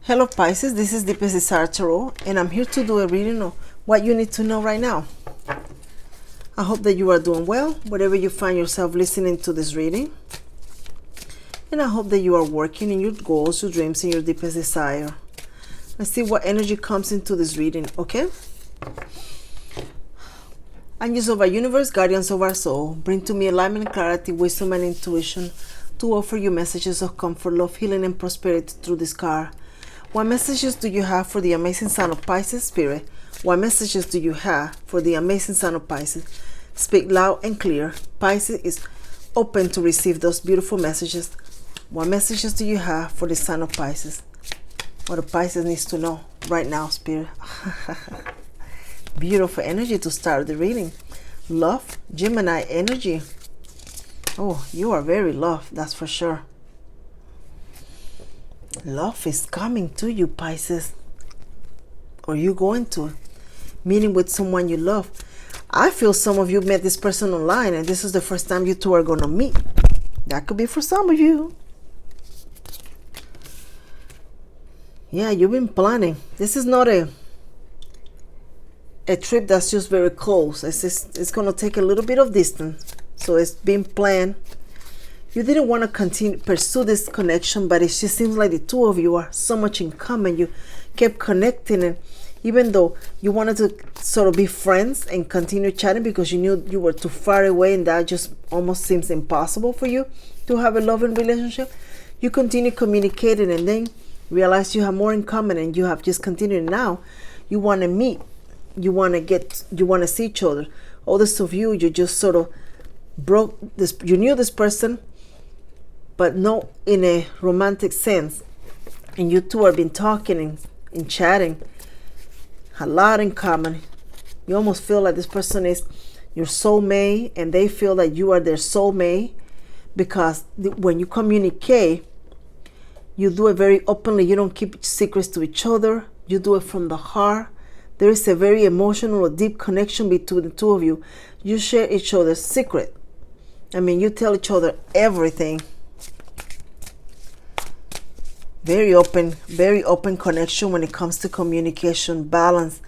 Hello Pisces, this is the Pisces Tarot, and I'm here to do a reading of what you need to know right now. I hope that you are doing well, wherever you find yourself listening to this reading. And I hope that you are working in your goals, your dreams, and your deepest desire. Let's see what energy comes into this reading, okay? Angels of our universe, guardians of our soul, bring to me alignment, clarity, wisdom, and intuition to offer you messages of comfort, love, healing, and prosperity through this card. What messages do you have for the amazing son of Pisces, Spirit? What messages do you have for the amazing son of Pisces? Speak loud and clear. Pisces is open to receive those beautiful messages. What messages do you have for the son of Pisces? What the Pisces needs to know right now, Spirit. Beautiful energy to start the reading. Love, Gemini energy. Oh, you are very loved, that's for sure. Love is coming to you, Pisces. Or you going to meeting with someone you love. I feel some of you met this person online and this is the first time you two are going to meet. That could be for some of you. Yeah, you've been planning. This is not a trip that's just very close. It's going to take a little bit of distance. So it's been planned. You didn't want to pursue this connection, but it just seems like the two of you are so much in common. You kept connecting, and even though you wanted to sort of be friends and continue chatting because you knew you were too far away and that just almost seems impossible for you to have a loving relationship, you continue communicating and then realize you have more in common and you have just continued. Now you want to meet. You want to see each other. Others of you just sort of broke this. You knew this person, but not in a romantic sense. And you two have been talking and chatting. A lot in common. You almost feel like this person is your soulmate, and they feel that you are their soulmate, because when you communicate, you do it very openly. You don't keep secrets to each other. You do it from the heart. There is a very emotional, deep connection between the two of you. You share each other's secret. I mean, you tell each other everything. Very open connection when it comes to communication, balance.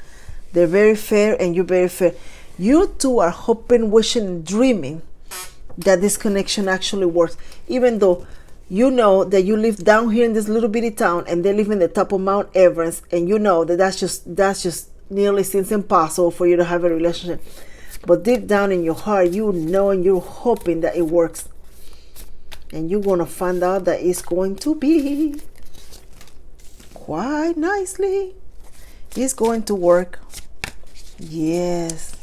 They're very fair and you're very fair. You two are hoping, wishing, dreaming that this connection actually works. Even though you know that you live down here in this little bitty town and they live in the top of Mount Everest, and you know that that's just nearly seems impossible for you to have a relationship. But deep down in your heart, you know and you're hoping that it works. And you're going to find out that it's going to be quite nicely. It's going to work. Yes.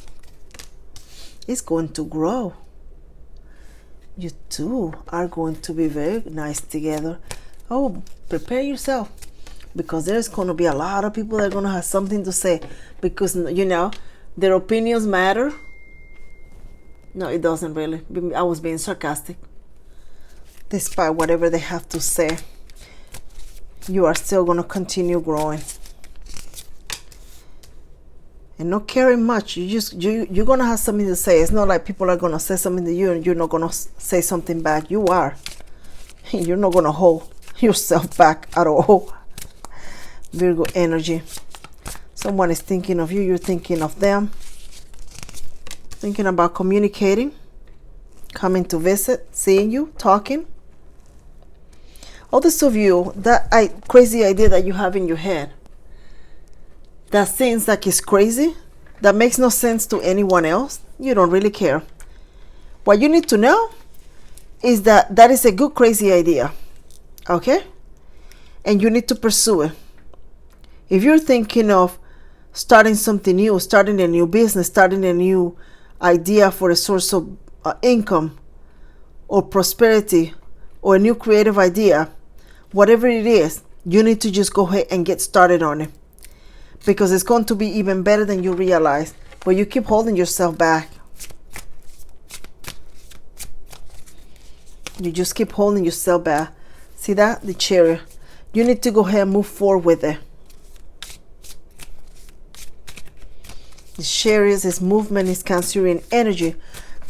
It's going to grow. You two are going to be very nice together. Oh, prepare yourself, because there's going to be a lot of people that are going to have something to say, because you know their opinions matter. No, it doesn't really. I was being sarcastic. Despite whatever they have to say, you are still going to continue growing and not caring much. You're going to have something to say. It's not like people are going to say something to you and you're not going to say something back. You are. You're not going to hold yourself back at all. Virgo energy. Someone is thinking of you. You're thinking of them. Thinking about communicating, coming to visit, seeing you, talking. Others of you, that crazy idea that you have in your head, that seems like it's crazy, that makes no sense to anyone else, you don't really care. What you need to know is that that is a good crazy idea, okay? And you need to pursue it. If you're thinking of starting something new, starting a new business, starting a new idea for a source of income or prosperity or a new creative idea, whatever it is, you need to just go ahead and get started on it, because it's going to be even better than you realize. But you keep holding yourself back. You just keep holding yourself back. See that? The Chariot. You need to go ahead and move forward with it. The Chariot is movement, is Cancerian energy,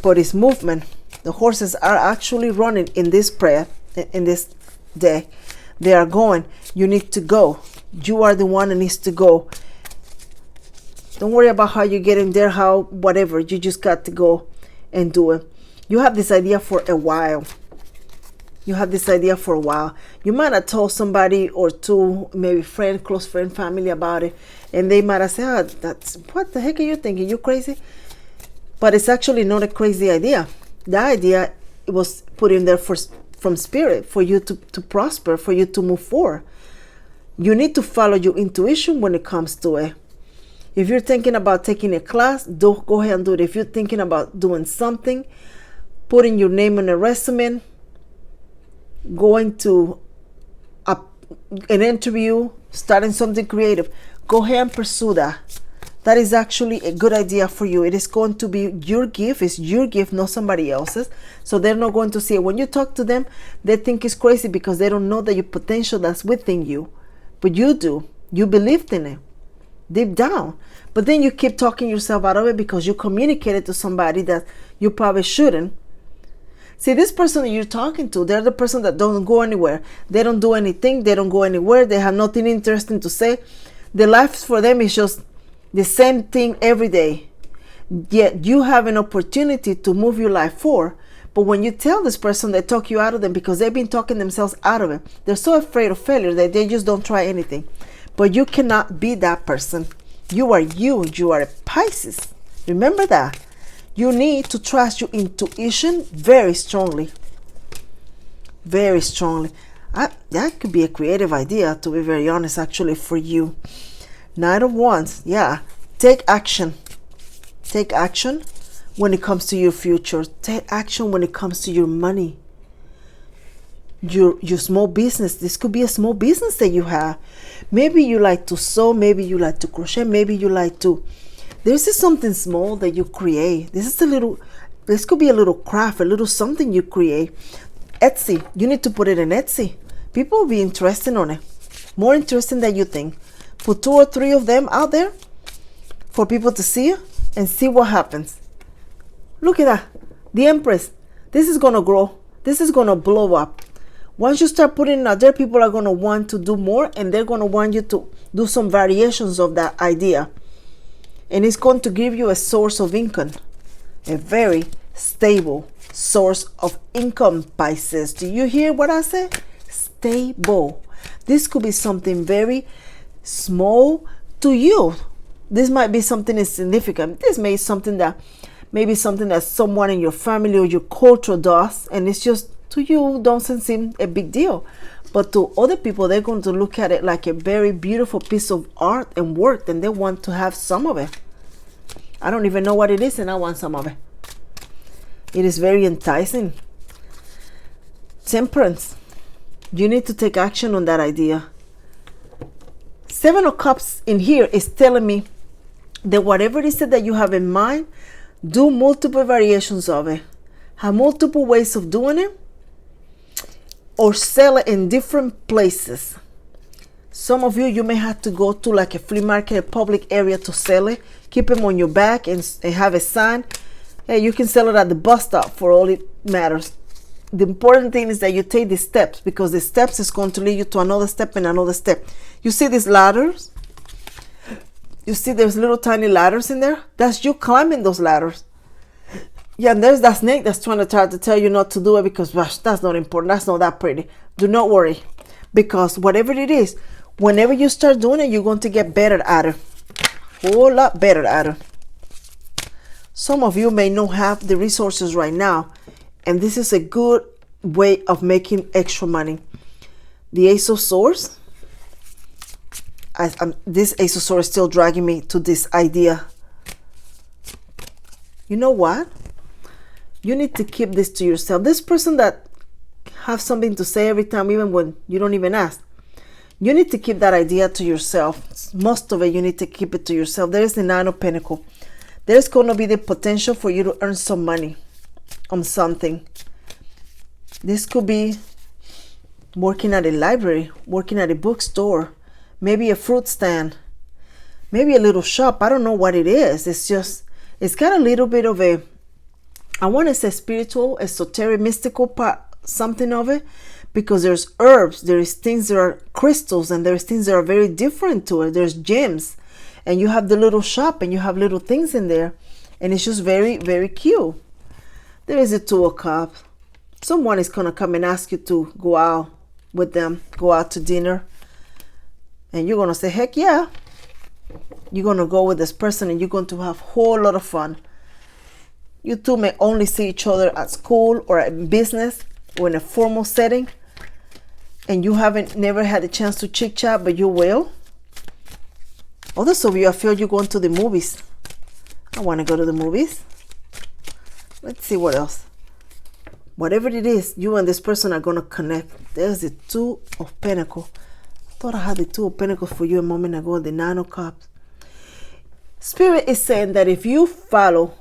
but it's movement. The horses are actually running in this prayer, in this day. they are going. You need to go. You are the one that needs to go. Don't worry about how you get in there, how, whatever. You just got to go and do it. You have this idea for a while. You have this idea for a while. You might have told somebody or two, maybe friend, close friend, family about it. And they might have said, oh, that's, what the heck are you thinking? You crazy? But it's actually not a crazy idea. The idea was put in there from spirit for you to prosper, for you to move forward. You need to follow your intuition when it comes to it. If you're thinking about taking a class, go ahead and do it. If you're thinking about doing something, putting your name on a resume, going to an interview, starting something creative, go ahead and pursue that. That is actually a good idea for you. It is going to be your gift. It's your gift, not somebody else's. So they're not going to see it. When you talk to them, they think it's crazy because they don't know that your potential that's within you. But you do. You believed in it deep down. But then you keep talking yourself out of it because you communicated to somebody that you probably shouldn't. See, this person that you're talking to, they're the person that don't go anywhere. They don't do anything. They don't go anywhere. They have nothing interesting to say. The life for them is just the same thing every day. Yet you have an opportunity to move your life forward. But when you tell this person, they talk you out of them because they've been talking themselves out of it. They're so afraid of failure that they just don't try anything. But you cannot be that person. You are you. You are a Pisces. Remember that. You need to trust your intuition very strongly. Very strongly. That could be a creative idea, to be very honest, actually, for you. Knight of Wands. Yeah. Take action. Take action when it comes to your future. Take action when it comes to your money. Your small business. This could be a small business that you have. Maybe you like to sew. Maybe you like to crochet. Maybe you like to... This is something small that you create. This could be a little craft, a little something you create. Etsy. You need to put it in Etsy. People will be interested on it. More interesting than you think. Put 2 or 3 of them out there for people to see and see what happens. Look at that. The Empress. This is going to grow. This is going to blow up. Once you start putting it out there, people are going to want to do more and they're going to want you to do some variations of that idea. And it's going to give you a source of income. A very stable source of income, Pisces. Do you hear what I said? Stable. This could be something very small to you. This might be something insignificant. This may be something that someone in your family or your culture does, and it's just to you doesn't seem a big deal. But to other people, they're going to look at it like a very beautiful piece of art and work, and they want to have some of it. I don't even know what it is, and I want some of it. It is very enticing. Temperance. You need to take action on that idea. 7 of Cups in here is telling me that whatever it is that you have in mind, do multiple variations of it. Have multiple ways of doing it. Or sell it in different places. Some of you may have to go to like a flea market, a public area to sell it. Keep them on your back and have a sign. Hey, you can sell it at the bus stop for all it matters. The important thing is that you take the steps, because the steps is going to lead you to another step and another step. You see these ladders? You see there's little tiny ladders in there? That's you climbing those ladders. Yeah, and there's that snake that's trying to tell you not to do it because, gosh, that's not important. That's not that pretty. Do not worry. Because whatever it is, whenever you start doing it, you're going to get better at it. A whole lot better at it. Some of you may not have the resources right now, and this is a good way of making extra money. The Ace of Swords. This Ace of Swords is still dragging me to this idea. You know what? You need to keep this to yourself. This person that have something to say every time, even when you don't even ask, you need to keep that idea to yourself. Most of it, you need to keep it to yourself. There is the 9 of Pentacles. There's going to be the potential for you to earn some money on something. This could be working at a library, working at a bookstore, maybe a fruit stand, maybe a little shop. I don't know what it is. It's got a little bit of a, I want to say spiritual, esoteric, mystical part, something of it, because there's herbs, there's things that are crystals, and there's things that are very different to it. There's gems, and you have the little shop, and you have little things in there, and it's just very, very cute. There is a Two of Cups. Someone is going to come and ask you to go out with them, go out to dinner, and you're going to say, heck yeah. You're going to go with this person, and you're going to have a whole lot of fun. You two may only see each other at school or at business or in a formal setting, and you haven't never had a chance to chit chat, but you will. Others of you, I feel you're going to the movies. I want to go to the movies. Let's see what else. Whatever it is, you and this person are going to connect. There's the Two of Pentacles. I thought I had the Two of Pentacles for you a moment ago, the Nine of Cups. Spirit is saying that if you follow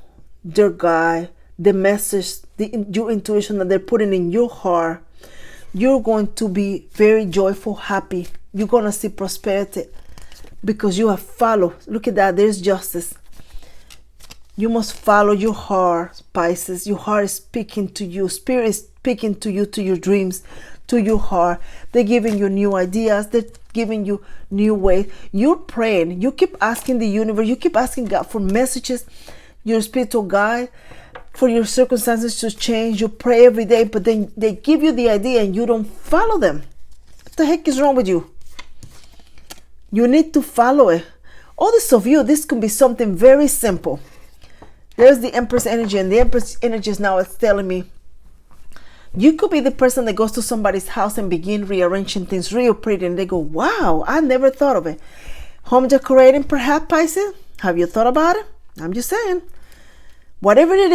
their guide, the message, your intuition that they're putting in your heart, you're going to be very joyful, happy. You're going to see prosperity because you have followed. Look at that. There's justice. You must follow your heart, Pisces. Your heart is speaking to you. Spirit is speaking to you, to your dreams, to your heart. They're giving you new ideas. They're giving you new ways. You're praying. You keep asking the universe. You keep asking God for messages, your spiritual guide, for your circumstances to change. You pray every day, but then they give you the idea and you don't follow them. What the heck is wrong with you? You need to follow it. Others of you, this could be something very simple. There's the Empress energy, and the Empress energy is now telling me you could be the person that goes to somebody's house and begin rearranging things real pretty, and they go, wow, I never thought of it. Home decorating, perhaps, Pisces? Have you thought about it? I'm just saying. Whatever it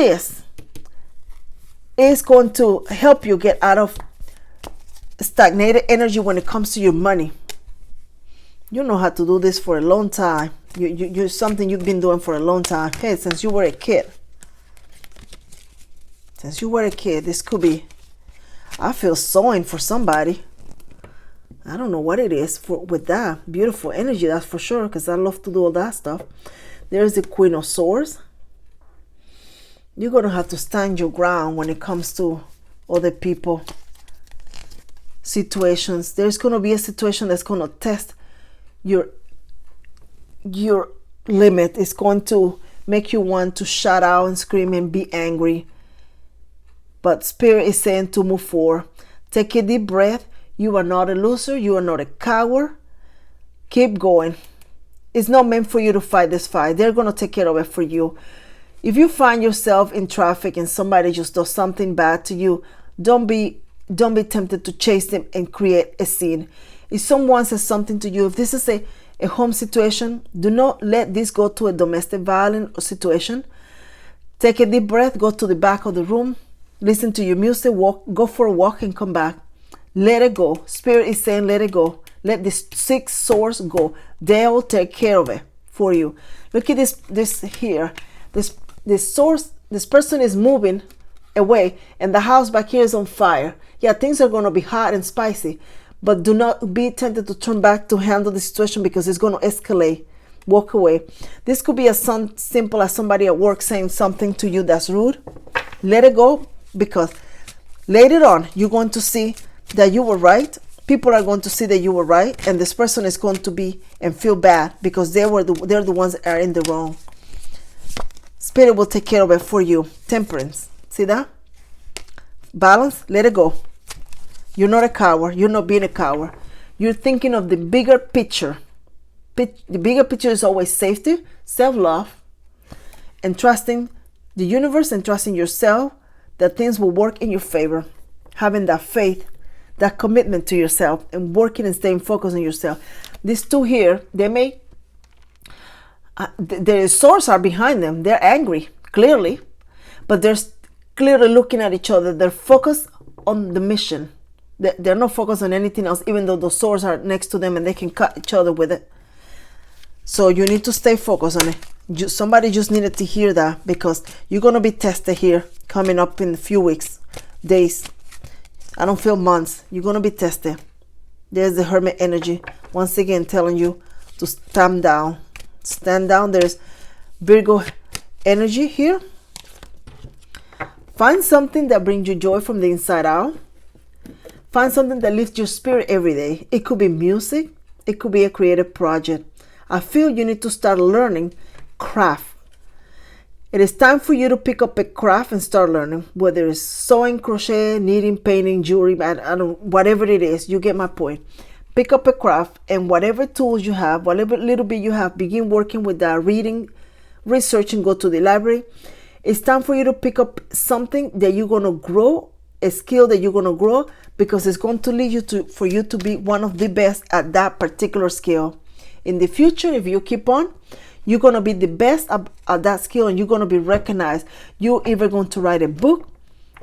is going to help you get out of stagnated energy when it comes to your money. You know how to do this for a long time. You're something you've been doing for a long time. Hey, since you were a kid. Since you were a kid, this could be, I feel sewing for somebody. I don't know what it is with that beautiful energy, that's for sure, because I love to do all that stuff. There's the Queen of Swords. You're going to have to stand your ground when it comes to other people, situations. There's going to be a situation that's going to test your limit. It's going to make you want to shout out and scream and be angry. But Spirit is saying to move forward. Take a deep breath. You are not a loser. You are not a coward. Keep going. It's not meant for you to fight this fight. They're going to take care of it for you. If you find yourself in traffic and somebody just does something bad to you, don't be tempted to chase them and create a scene. If someone says something to you, if this is a home situation, do not let this go to a domestic violence situation. Take a deep breath, go to the back of the room, listen to your music, go for a walk and come back. Let it go. Spirit is saying let it go. Let this 6 swords go. They'll take care of it for you. Look at this here. This source, this person is moving away and the house back here is on fire. Yeah, things are going to be hot and spicy, but do not be tempted to turn back to handle the situation because it's going to escalate. Walk away. This could be as simple as somebody at work saying something to you that's rude. Let it go, because later on you're going to see that you were right. People are going to see that you were right, and this person is going to be and feel bad because they're the ones that are in the wrong. Spirit will take care of it for you. Temperance. See that? Balance. Let it go. You're not a coward. You're not being a coward. You're thinking of the bigger picture. The bigger picture is always safety, self-love, and trusting the universe and trusting yourself that things will work in your favor. Having that faith, that commitment to yourself, and working and staying focused on yourself. These two here, they may, their swords are behind them. They're angry, clearly, but they're clearly looking at each other. They're focused on the mission. They're not focused on anything else, even though the swords are next to them and they can cut each other with it. So you need to stay focused on it. Somebody just needed to hear that, because you're going to be tested here coming up in a few weeks, days. I don't feel months. You're going to be tested. There's the Hermit energy. Once again, telling you to stand down. Stand down. There's Virgo energy here. Find something that brings you joy from the inside out. Find something that lifts your spirit every day. It could be music. It could be a creative project. I feel you need to start learning craft. It is time for you to pick up a craft and start learning, whether it's sewing, crochet, knitting, painting, jewelry, I don't, whatever it is. You get my point. Pick up a craft, and whatever tools you have, whatever little bit you have, begin working with that, reading, researching, go to the library. It's time for you to pick up something that you're going to grow, a skill that you're going to grow, because it's going to lead you for you to be one of the best at that particular skill. In the future, if you keep on, you're going to be the best at that skill, and you're going to be recognized. You're even going to write a book.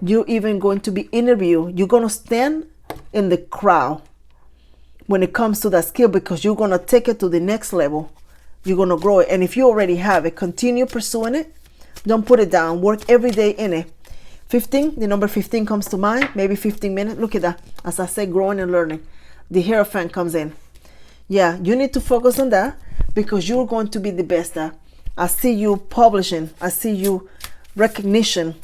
You're even going to be interviewed. You're going to stand in the crowd when it comes to that skill, because you're going to take it to the next level. You're going to grow it. And if you already have it, continue pursuing it. Don't put it down. Work every day in it. 15, the number 15 comes to mind. Maybe 15 minutes. Look at that. As I say, growing and learning. The Hierophant comes in. Yeah, you need to focus on that, because you're going to be the best at. I see you publishing. I see you recognition.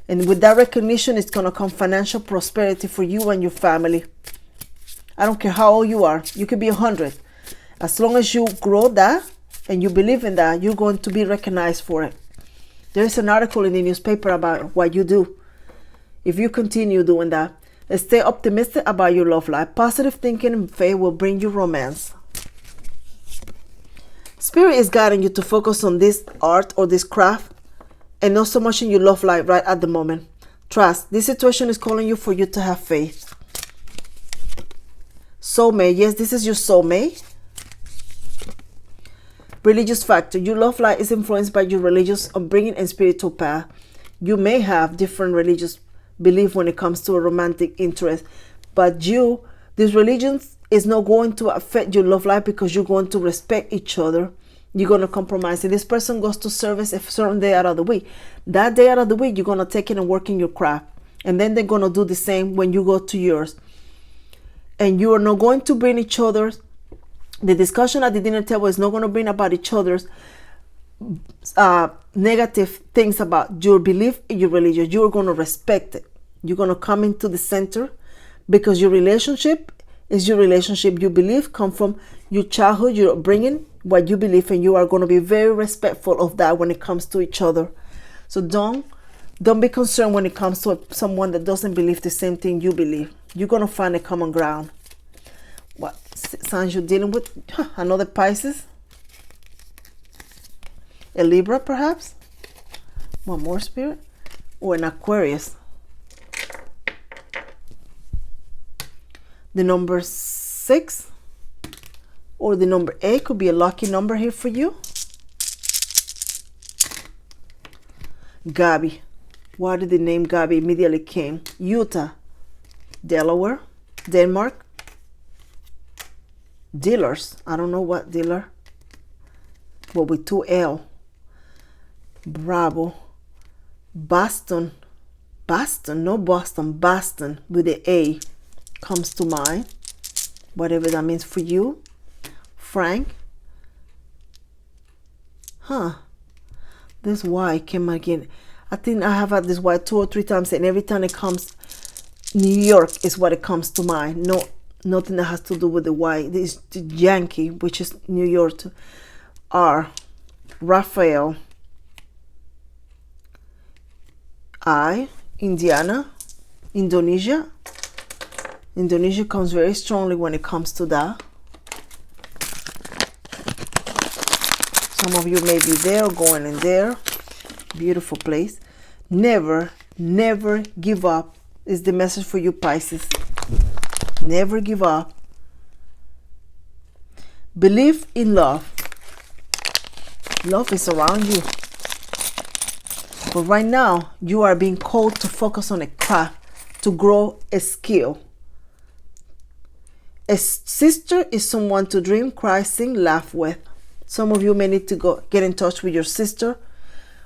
And with that recognition, it's going to come financial prosperity for you and your family. I don't care how old you are. You could be 100. As long as you grow that and you believe in that, you're going to be recognized for it. There's an article in the newspaper about what you do. If you continue doing that, and stay optimistic about your love life. Positive thinking and faith will bring you romance. Spirit is guiding you to focus on this art or this craft, and not so much in your love life right at the moment. Trust. This situation is calling you for you to have faith. Soulmate. Yes, this is your soulmate. Religious factor. Your love life is influenced by your religious upbringing and spiritual path. You may have different religious belief when it comes to a romantic interest, but this religion is not going to affect your love life, because you're going to respect each other. You're going to compromise. If this person goes to service a certain day out of the week, that day out of the week, you're going to take it and work in your craft. And then they're going to do the same when you go to yours. And you are not going to bring each other's, the discussion at the dinner table is not going to bring about each other's negative things about your belief in your religion. You're going to respect it. You're going to come into the center, because your relationship is your relationship. You believe come from your childhood, you're bringing what you believe, and you are going to be very respectful of that when it comes to each other. So don't be concerned when it comes to someone that doesn't believe the same thing you believe. You're going to find a common ground. What signs you're dealing with? Another Pisces. A Libra, perhaps. One more, Spirit. Or an Aquarius. The number 6 or the number 8 could be a lucky number here for you. Gabby. Why did the name Gabby immediately came? Utah, Delaware, Denmark. Dealers. I don't know what dealer. But with 2 L. Bravo. Boston. Boston, no Boston. Boston with the A comes to mind. Whatever that means for you. Frank. This Y came again. I think I have had this Y 2 or 3 times, and every time it comes, New York is what it comes to mind. No, nothing that has to do with the Y. This is the Yankee, which is New York. R. Raphael. I. Indiana. Indonesia. Indonesia comes very strongly when it comes to that. Some of you may be there or going in there. Beautiful place. Never, never give up is the message for you, Pisces. Never give up. Believe in love. Love is around you. But right now, you are being called to focus on a craft, to grow a skill. A sister is someone to dream, cry, sing, laugh with. Some of you may need to get in touch with your sister,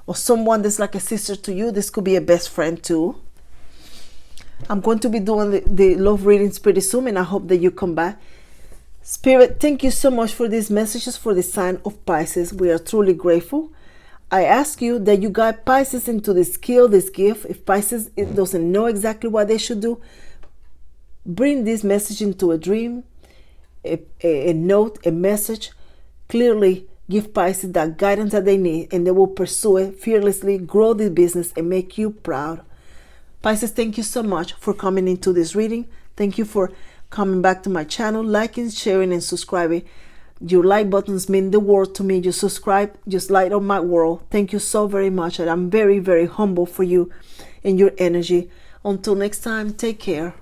or someone that's like a sister to you. This could be a best friend too. I'm going to be doing the love readings pretty soon, and I hope that you come back. Spirit, thank you so much for these messages for the sign of Pisces. We are truly grateful. I ask you that you guide Pisces into this skill, this gift. If Pisces doesn't know exactly what they should do, bring this message into a dream, a note, a message. Clearly give Pisces that guidance that they need, and they will pursue it fearlessly, grow this business, and make you proud. Pisces, thank you so much for coming into this reading. Thank you for coming back to my channel, liking, sharing, and subscribing. Your like buttons mean the world to me. You subscribe, just light up my world. Thank you so very much, and I'm very, very humble for you and your energy. Until next time, take care.